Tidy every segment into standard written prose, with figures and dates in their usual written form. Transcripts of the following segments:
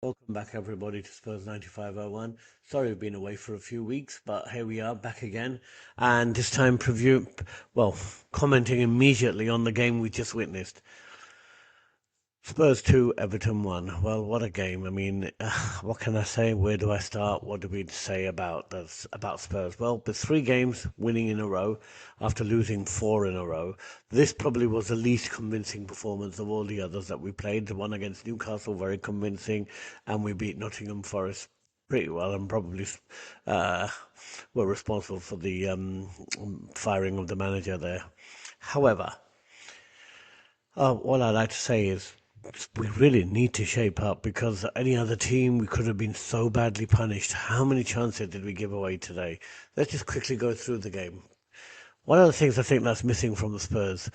Welcome back, everybody, to Spurs 9501. Sorry we've been away for a few weeks, but here we are back again. And this time, commenting immediately on the game we just witnessed. Spurs 2, Everton 1. Well, what a game. I mean, what can I say? Where do I start? What do we say about this, about Spurs? Well, with three games winning in a row after losing four in a row, this probably was the least convincing performance of all the others that we played. The one against Newcastle, very convincing, and we beat Nottingham Forest pretty well and probably uh, were responsible for the firing of the manager there. However, all I'd like to say is we really need to shape up because any other team we could have been so badly punished. How many chances did we give away today? Let's just quickly go through the game. One of the things I think that's missing from the Spurs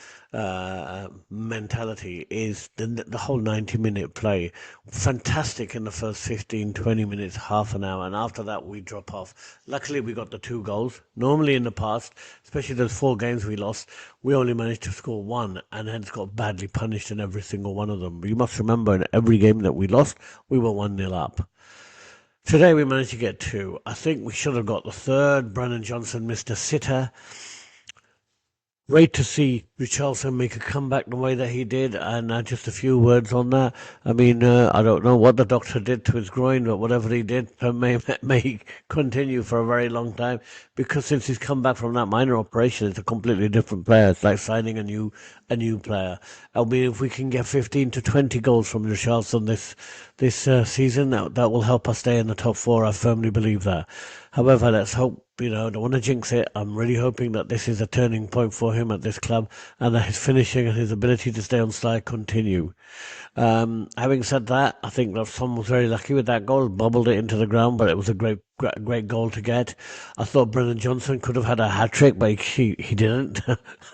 mentality is the whole 90-minute play. Fantastic in the first 15, 20 minutes, half an hour, and after that we drop off. Luckily, we got the two goals. Normally in the past, especially those four games we lost, we only managed to score one and hence got badly punished in every single one of them. You must remember in every game that we lost, we were 1-0 up. Today we managed to get two. I think we should have got the third. Brennan Johnson missed a sitter. Great to see Richarlison make a comeback the way that he did, and just a few words on that. I mean, I don't know what the doctor did to his groin, but whatever he did may continue for a very long time. Because since he's come back from that minor operation, it's a completely different player. It's like signing a new player. I mean, if we can get 15 to 20 goals from Richarlison this season, that will help us stay in the top four. I firmly believe that. However, let's hope, I don't want to jinx it. I'm really hoping that this is a turning point for him at this club and that his finishing and his ability to stay on side continue. Having said that, I think that Son was very lucky with that goal, bobbled it into the ground, but it was a great goal to get. I thought Brennan Johnson could have had a hat trick, but he didn't,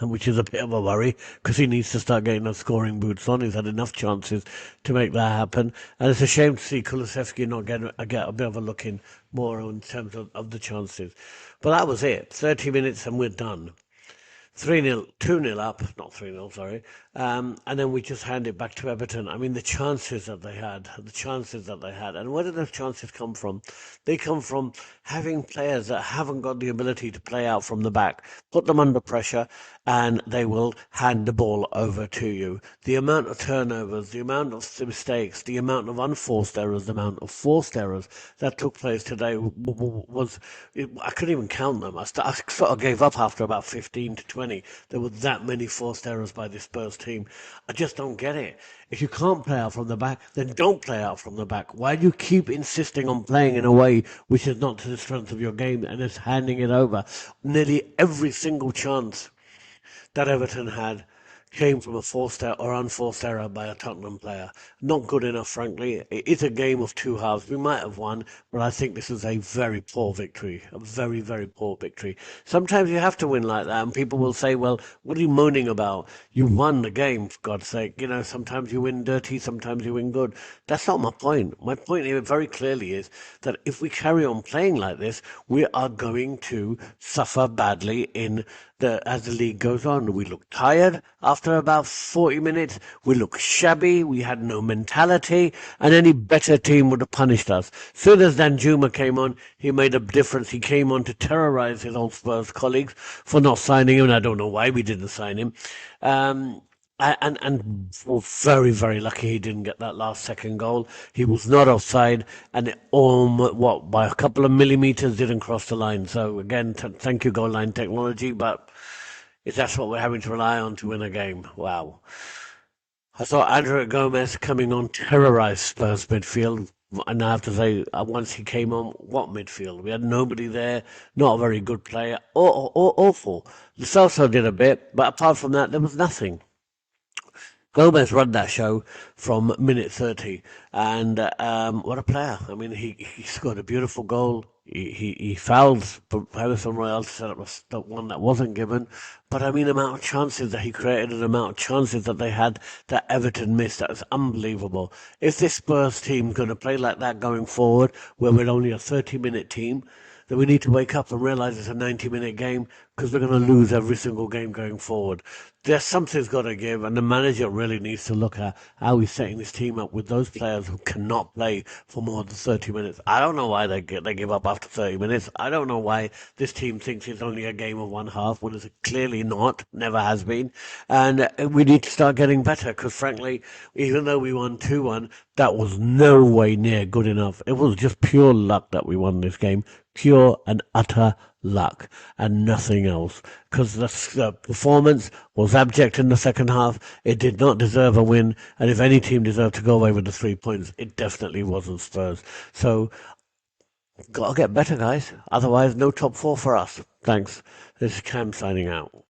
which is a bit of a worry because he needs to start getting those scoring boots on. He's had enough chances to make that happen, and it's a shame to see Kulusevski not get a bit of a look in more in terms of the chances. But that was it. 30 minutes and we're done. 3-0, 2-0 up, not 3-0, sorry. And then we just hand it back to Everton. I mean, the chances that they had. And where did those chances come from? They come from having players that haven't got the ability to play out from the back. Put them under pressure and they will hand the ball over to you. The amount of turnovers, the amount of mistakes, the amount of unforced errors, the amount of forced errors that took place today was, I couldn't even count them. I sort of gave up after about 15 to 20. There were that many forced errors by the Spurs team. I just don't get it. If you can't play out from the back, then don't play out from the back. Why do you keep insisting on playing in a way which is not to the strength of your game and is handing it over? Nearly every single chance that Everton had came from a forced or unforced error by a Tottenham player. Not good enough, frankly. It is a game of two halves. We might have won, but I think this is a very poor victory. A very, very poor victory. Sometimes you have to win like that, and people will say, well, what are you moaning about? You won the game, for God's sake. Sometimes you win dirty, sometimes you win good. That's not my point. My point here very clearly is that if we carry on playing like this, we are going to suffer badly as the league goes on. We look tired after about 40 minutes. We look shabby. We had no mentality, and any better team would have punished us. Soon as Danjuma came on, he made a difference. He came on to terrorize his old Spurs colleagues for not signing him, and I don't know why we didn't sign him. And we're very, very lucky he didn't get that last second goal. He was not offside, and it almost, by a couple of millimeters, didn't cross the line. So again, thank you, goal line technology, but if that's what we're having to rely on to win a game, wow. I thought Andrew Gomez coming on terrorised Spurs midfield. And I have to say, once he came on, what midfield? We had nobody there, not a very good player, or awful. Lo Celso did a bit, but apart from that, there was nothing. Gomez run that show from minute 30, and what a player! I mean, he scored a beautiful goal. He fouled Harrison Royale to set up the one that wasn't given, but I mean, the amount of chances that he created, and the amount of chances that they had that Everton missed, that was unbelievable. If this Spurs team's going to play like that going forward, where we're only a 30-minute team, then we need to wake up and realise it's a 90-minute game. because we're going to lose every single game going forward. There's something's got to give, and the manager really needs to look at how he's setting his team up with those players who cannot play for more than 30 minutes. I don't know why they give up after 30 minutes. I don't know why this team thinks it's only a game of one half when it's clearly not, never has been. And we need to start getting better because, frankly, even though we won 2-1, that was no way near good enough. It was just pure luck that we won this game, pure and utter luck and nothing else. Because the performance was abject in the second half. It did not deserve a win, and if any team deserved to go away with the 3 points, it definitely wasn't Spurs. So, gotta get better, guys. Otherwise, no top four for us. Thanks. This is Cam signing out.